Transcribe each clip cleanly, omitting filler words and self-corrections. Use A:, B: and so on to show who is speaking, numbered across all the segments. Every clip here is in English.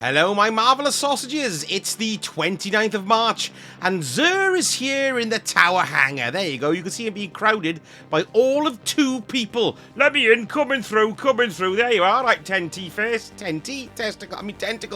A: Hello, my marvellous sausages. It's the 29th of March, and Zur is here in the tower hangar. There you go. You can see him being crowded by all of 2 people. Let me in. Coming through. There you are. Right, Tentacle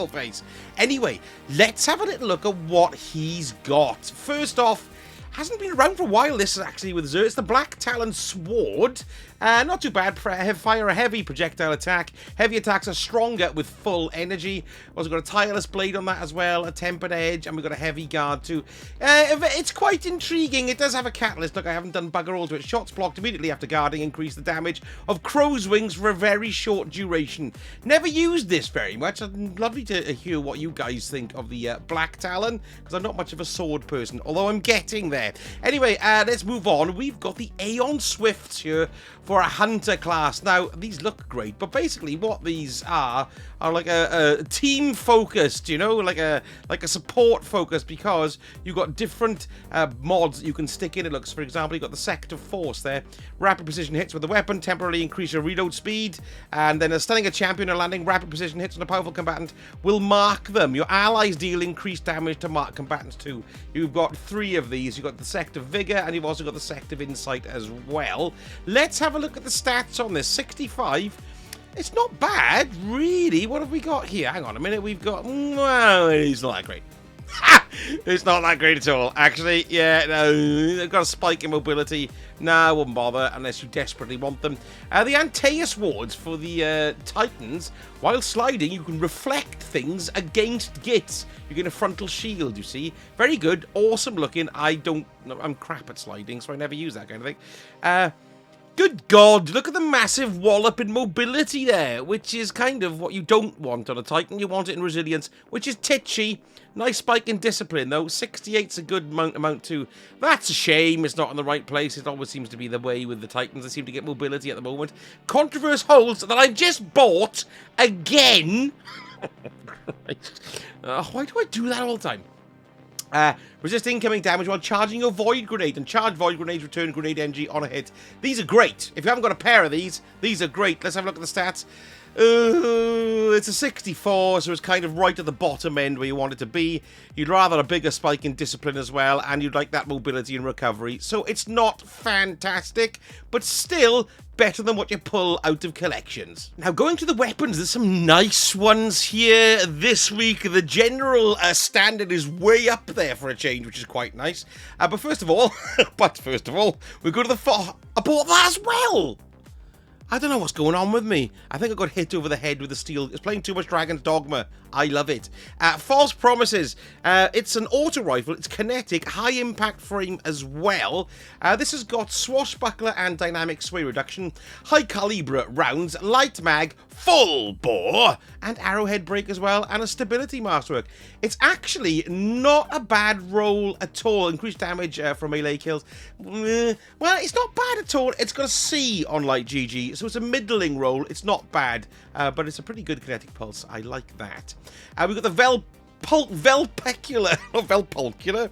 A: face. Anyway, let's have a little look at what he's got. First off, hasn't been around for a while, this is actually with Zur. It's the Black Talon Sword. Not too bad. Fire a heavy projectile attack. Heavy attacks are stronger with full energy. Also got a tireless blade on that as well, a tempered edge, and we've got a heavy guard too. It's quite intriguing. It does have a catalyst. Look, I haven't done bugger all to it. Shots blocked immediately after guarding increase the damage of crow's wings for a very short duration. Never used this very much. Lovely to hear what you guys think of the Black Talon, because I'm not much of a sword person, although I'm getting there. Anyway, let's move on. We've got the Aon Swift here for a hunter class. Now, these look great, but basically what these are like a team focused, you know, like a support focus, because you've got different mods that you can stick in. It looks, for example, you've got the Sector Force there. Rapid precision hits with the weapon, temporarily increase your reload speed, and then stunning a champion or landing rapid precision hits on a powerful combatant will mark them. Your allies deal increased damage to mark combatants too. You've got 3 of these. You've got the Sector Vigor, and you've also got the Sector Insight as well. Let's have a look at the stats on this. 65. It's not bad, really. What have we got here? Hang on a minute. We've got... Well, it's not that great. It's not that great at all. Actually, yeah, no. They've got a spike in mobility. No, I wouldn't bother unless you desperately want them. The Antaeus wards for the Titans. While sliding, you can reflect things against gits. You get a frontal shield, you see. Very good. Awesome looking. I'm crap at sliding, so I never use that kind of thing. Good God, look at the massive wallop in mobility there, which is kind of what you don't want on a Titan. You want it in resilience, which is titchy. Nice spike in discipline, though. 68's a good amount too. That's a shame it's not in the right place. It always seems to be the way with the Titans. They seem to get mobility at the moment. Contraverse holds that I've just bought again. Why do I do that all the time? Resist incoming damage while charging your Void Grenade, and charge Void Grenades return Grenade energy on a hit. These are great. If you haven't got a pair of these are great. Let's have a look at the stats. It's a 64, so it's kind of right at the bottom end where you want it to be. You'd rather a bigger spike in discipline as well, and you'd like that mobility and recovery. So it's not fantastic, but still better than what you pull out of collections. Now, going to the weapons, there's some nice ones here this week. The general standard is way up there for a change, which is quite nice. But first of all, we go to the... I bought that as well! I don't know what's going on with me. I think I got hit over the head with the steel. It's playing too much Dragon's Dogma. I love it. False Promises. It's an auto rifle. It's kinetic, high impact frame as well. This has got swashbuckler and dynamic sway reduction, high caliber rounds, light mag, full bore, and arrowhead break as well, and a stability masterwork. It's actually not a bad roll at all. Increased damage from melee kills. Well, it's not bad at all. It's got a C on Light GG, so it's a middling roll. It's not bad, but it's a pretty good kinetic pulse. I like that. We've got the Vulpecular. Vulpecular?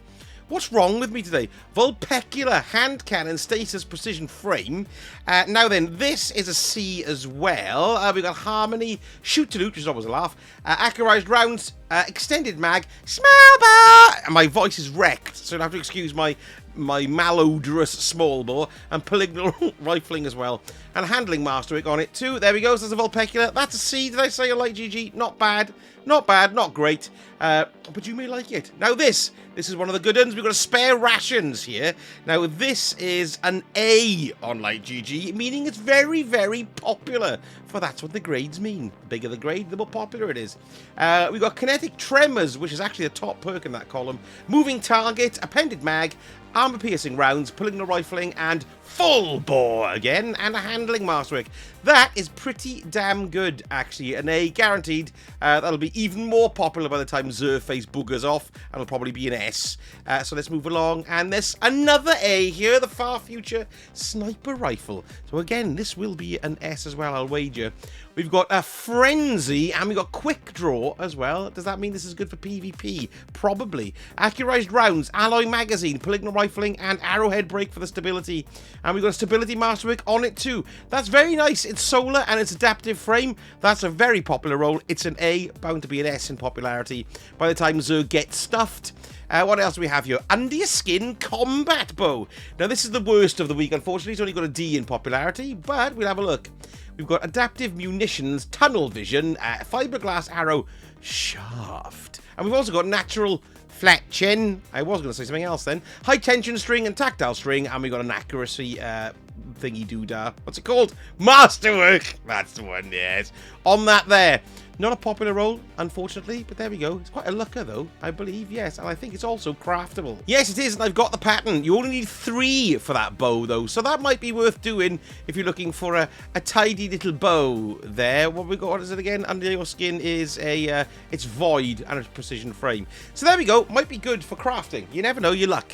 A: What's wrong with me today? Vulpecular hand cannon stasis precision frame. Now then, this is a C as well. We've got harmony, shoot to loot, which is always a laugh. Accurized rounds, extended mag, small bore. And my voice is wrecked, so you'll have to excuse my malodorous small bore, and polygonal rifling as well, and handling masterwork on it too. There we go. So that's a Vulpecular. That's a C. Did I say a light GG? Not bad. Not bad. Not great. But you may like it. Now this is one of the good ones. We've got a spare rations here. Now this is an A on light GG, meaning it's very, very popular. For that's what the grades mean. The bigger the grade, the more popular it is. We've got kinetic tremors, which is actually a top perk in that column. Moving target, appended mag, armor-piercing rounds, pulling the rifling, and full bore again, and a handling masterwork. That is pretty damn good, actually. An A guaranteed. That'll be even more popular by the time Zurface boogers off, and it'll probably be an S. So let's move along, and there's another A here, the Far Future Sniper Rifle. So again, this will be an S as well, I'll wager. We've got a Frenzy, and we've got Quick Draw as well. Does that mean this is good for PvP? Probably. Accurized Rounds, Alloy Magazine, Polygonal Rifling, and Arrowhead Brake for the stability. And we've got a Stability Masterwork on it too. That's very nice. It's solar and it's adaptive frame. That's a very popular roll. It's an A, bound to be an S in popularity by the time Zerg gets stuffed. What else do we have here? Under Your Skin Combat Bow. Now, this is the worst of the week. Unfortunately, it's only got a D in popularity, but we'll have a look. We've got Adaptive Munitions, Tunnel Vision, Fiberglass Arrow, Shaft. And we've also got Natural Fletching. I was going to say something else then. High Tension String and Tactile String. And we've got an Accuracy thingy-doo-dah. What's it called? Masterwork. That's the one, yes. On that there. Not a popular roll, unfortunately, but there we go. It's quite a looker, though, I believe, yes. And I think it's also craftable. Yes, it is, and I've got the pattern. You only need 3 for that bow, though, so that might be worth doing if you're looking for a tidy little bow there. What we got, what is it again? Under Your Skin is it's void and a precision frame. So there we go. Might be good for crafting. You never know, your luck.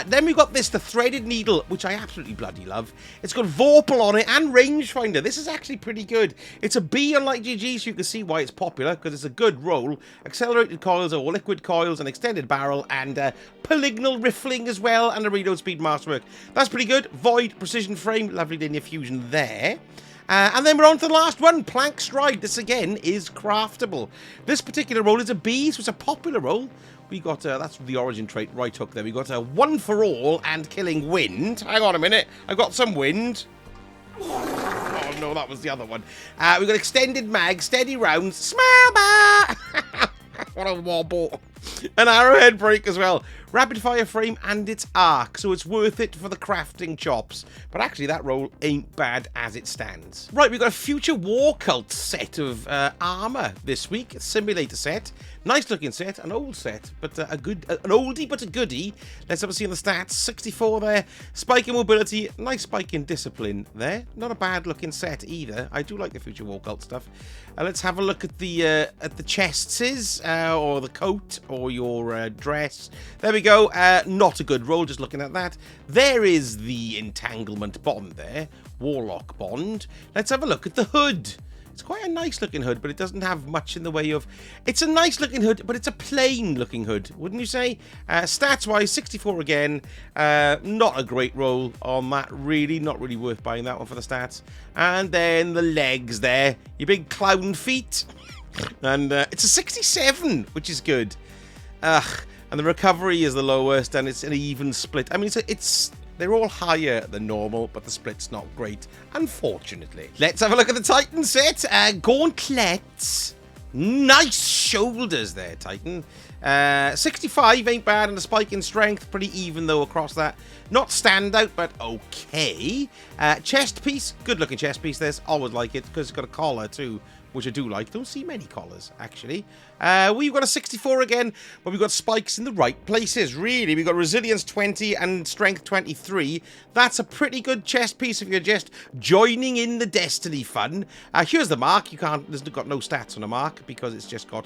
A: Then we've got this, the Threaded Needle, which I absolutely bloody love. It's got Vorpal on it and Rangefinder. This is actually pretty good. It's a B unlike GG, so you can see why it's popular, because it's a good roll. Accelerated coils or liquid coils, an extended barrel, and polygonal riffling as well, and a reload speed masterwork. That's pretty good. Void, precision frame, lovely linear fusion there. And then we're on to the last one, Plank Stride. This again is craftable. This particular roll is a B, so it's a popular roll. We got, that's the origin trait, right hook there. We got a One for All and Killing Wind. Hang on a minute, I've got some wind. Oh no, that was the other one. We've got Extended Mag, Steady Rounds, Smile Bar! What a wobble. An Arrowhead Break as well. Rapid Fire Frame and its arc, so it's worth it for the crafting chops. But actually, that roll ain't bad as it stands. Right, we've got a Future War Cult set of armor this week. A simulator set. Nice looking set, an old set, but an oldie but a goodie. Let's have a see on the stats. 64 there. Spike in mobility, nice spike in discipline there. Not a bad looking set either. I do like the Future War Cult stuff. Let's have a look at the chests, or the coat, or your dress. There we go. Not a good roll, just looking at that. There is the entanglement bond there. Warlock bond. Let's have a look at the hood. It's quite a nice looking hood, but it doesn't have much in the way of... It's a nice looking hood, but it's a plain looking hood, wouldn't you say? Stats wise, 64 again. Not a great roll on that, really. Not really worth buying that one for the stats. And then the legs there. Your big clown feet. And it's a 67, which is good. And the recovery is the lowest, and it's an even split. I mean, they're all higher than normal, but the split's not great, unfortunately. Let's have a look at the Titan set. Gauntlets. Nice shoulders there, Titan. 65 ain't bad, and a spike in strength. Pretty even, though, across that. Not standout, but okay. Chest piece. Good-looking chest piece, this. Always like it, because it's got a collar, too, which I do like. Don't see many collars, actually. We've got a 64 again, but we've got spikes in the right places, really. We've got resilience 20 and strength 23. That's a pretty good chest piece if you're just joining in the Destiny fun. Here's the mark. There's got no stats on a mark because it's just got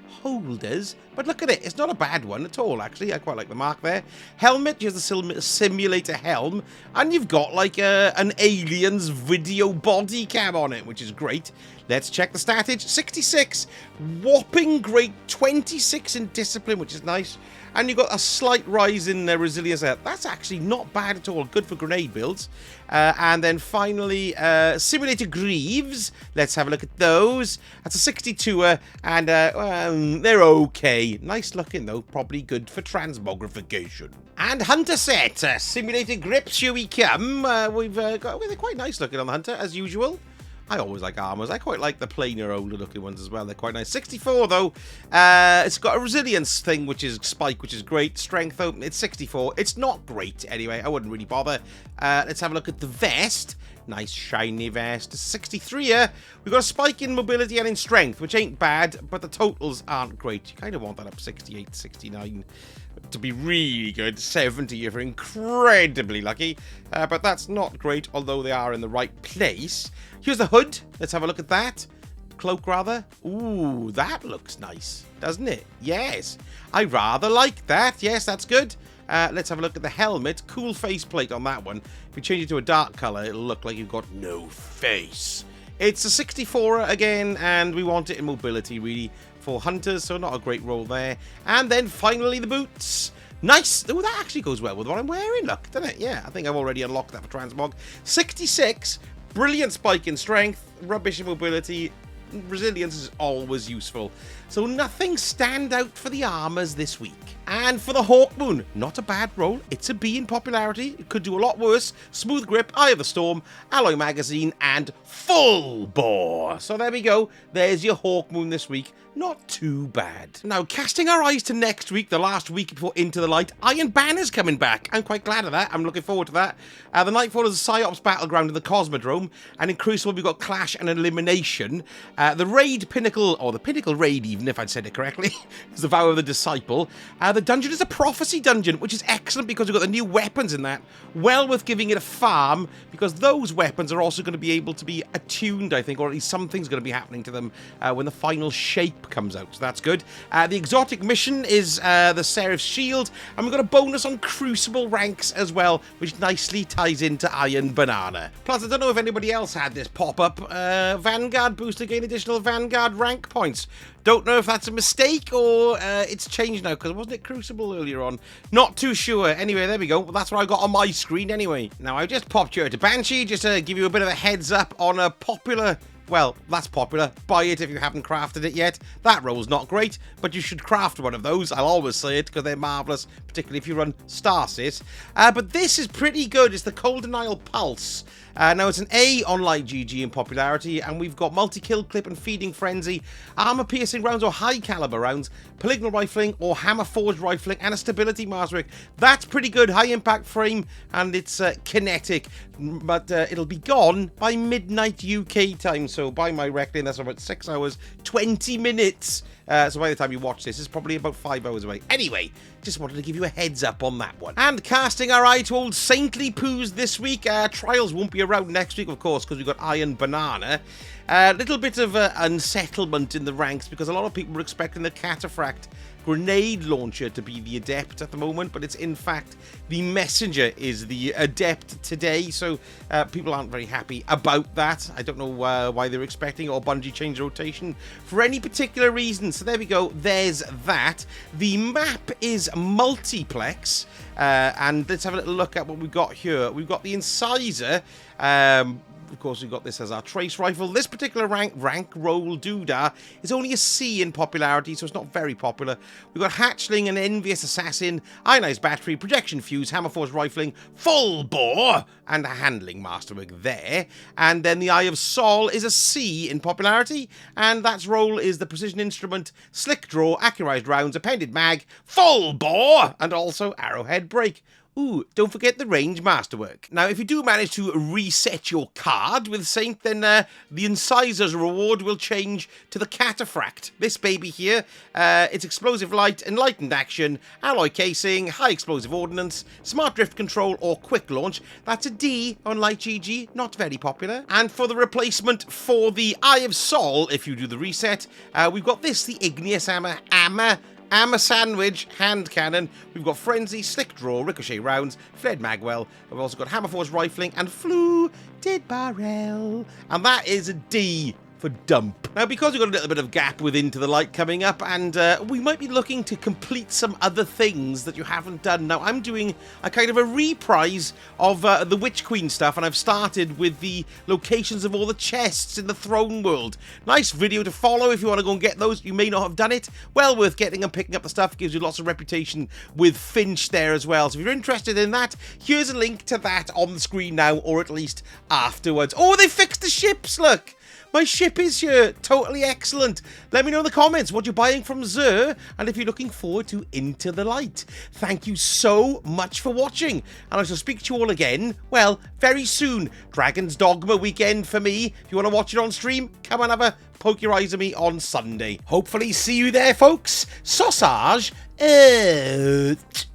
A: holders. But look at it. It's not a bad one at all, actually. I quite like the mark there. Helmet. Here's the simulator helm. And you've got like an alien's video body cam on it, which is great. Let's check the statage. 66. Whopping great. 26 in discipline, which is nice. And you've got a slight rise in resilience there. That's actually not bad at all. Good for grenade builds. And then finally, Simulator Greaves. Let's have a look at those. That's a 62er, and they're okay. Nice looking, though. Probably good for transmogrification. And Hunter set. Simulator Grips, here we come. They're quite nice looking on the Hunter, as usual. I always like armors. I quite like the plainer, older looking ones as well. They're quite nice. 64 though. It's got a resilience thing, which is spike, which is great. Strength though, it's 64. It's not great anyway. I wouldn't really bother. Let's have a look at the vest. Nice shiny vest. 63 here. We've got a spike in mobility and in strength, which ain't bad, but the totals aren't great. You kind of want that up 68, 69 to be really good. 70 if you're incredibly lucky. But that's not great, although they are in the right place. Here's the hood. Let's have a look at that. Cloak, rather. Ooh, that looks nice, doesn't it? Yes. I rather like that. Yes, that's good. Let's have a look at the helmet. Cool faceplate on that one. If you change it to a dark color, it'll look like you've got no face. It's a 64 again, and we want it in mobility, really, for hunters, so not a great roll there. And then finally the boots. Nice. Oh, that actually goes well with what I'm wearing, look, doesn't it? Yeah, I think I've already unlocked that for Transmog. 66, brilliant spike in strength, rubbish in mobility. Resilience is always useful. So nothing stand out for the armors this week. And for the Hawkmoon, not a bad roll. It's a B in popularity. It could do a lot worse. Smooth grip, Eye of the Storm, alloy magazine, and full bore. So there we go. There's your Hawkmoon this week. Not too bad. Now, casting our eyes to next week, the last week before Into the Light, Iron Banner's coming back. I'm quite glad of that. I'm looking forward to that. The Nightfall is a Psyops battleground in the Cosmodrome, and in Crucible we've got Clash and Elimination. The Raid Pinnacle, or the Pinnacle Raid even, if I'd said it correctly, is the Vow of the Disciple. The dungeon is a Prophecy dungeon, which is excellent because we've got the new weapons in that. Well worth giving it a farm, because those weapons are also going to be able to be attuned, I think, or at least something's going to be happening to them when the final shape comes out, so that's good. The exotic mission is the Seraph's Shield, and we've got a bonus on Crucible ranks as well, which nicely ties into Iron Banana. Plus, I don't know if anybody else had this pop-up. Vanguard booster, gain additional Vanguard rank points. Don't know if that's a mistake or it's changed now, because wasn't it Crucible earlier on? Not too sure. Anyway, there we go. Well, that's what I got on my screen anyway. Now, I just popped you to Banshee just to give you a bit of a heads up on a popular... Well, that's popular. Buy it if you haven't crafted it yet. That roll's not great, but you should craft one of those. I'll always say it, because they're marvellous, particularly if you run Starsis. But this is pretty good. It's the Cold Denial Pulse. Now, it's an A on Light GG in popularity, and we've got multi-kill clip and feeding frenzy, armor-piercing rounds or high-caliber rounds, polygonal rifling or hammer-forged rifling, and a stability mastery. That's pretty good. High-impact frame, and it's kinetic, but it'll be gone by midnight UK time, so by my reckoning, that's about 6 hours, 20 minutes. So by the time you watch this, it's probably about 5 hours away. Anyway, just wanted to give you a heads up on that one. And casting our eye to old Saintly Poos this week. Trials won't be around next week, of course, because we've got Iron Banana. A little bit of unsettlement in the ranks, because a lot of people were expecting the Cataphract grenade launcher to be the adept at the moment, but it's in fact the messenger is the adept today, so people aren't very happy about that. I don't know why they're expecting, or Bungie changed rotation for any particular reason. So there we go, there's that. The map is multiplex, and let's have a little look at what we've got here. We've got the Incisor. Of course, we've got this as our trace rifle. This particular rank roll doodah is only a C in popularity, so it's not very popular. We've got Hatchling and Envious Assassin, Ionized Battery, Projection Fuse, Hammerforce Rifling, Full Bore, and a Handling Masterwork there. And then the Eye of Sol is a C in popularity, and that's roll is the Precision Instrument, Slick Draw, Accurized Rounds, Appended Mag, Full Bore, and also Arrowhead Break. Ooh, don't forget the range masterwork. Now, if you do manage to reset your card with Saint, then the Incisors reward will change to the Cataphract. This baby here, it's explosive light, enlightened action, alloy casing, high explosive ordnance, smart drift control, or quick launch. That's a D on Light GG, not very popular. And for the replacement for the Eye of Sol, if you do the reset, we've got this, the Igneous Hammer Sandwich Hand Cannon. We've got Frenzy, Slick Draw, Ricochet Rounds, Fled Magwell. We've also got Hammerforce Rifling and Fluted Barrel. And that is a D for dump. Now, because we've got a little bit of gap with Into the Light coming up, and we might be looking to complete some other things that you haven't done. Now, I'm doing a kind of a reprise of the Witch Queen stuff, and I've started with the locations of all the chests in the Throne World. Nice video to follow if you want to go and get those. You may not have done it. Well worth getting and picking up the stuff. Gives you lots of reputation with Finch there as well. So if you're interested in that, here's a link to that on the screen now, or at least afterwards. Oh, they fixed the ships, look! My ship is here. Totally excellent. Let me know in the comments what you're buying from Zer, and if you're looking forward to Into the Light. Thank you so much for watching, and I shall speak to you all again, well, very soon. Dragon's Dogma weekend for me. If you want to watch it on stream, come and have a poke your eyes at me on Sunday. Hopefully see you there, folks. Sausage out.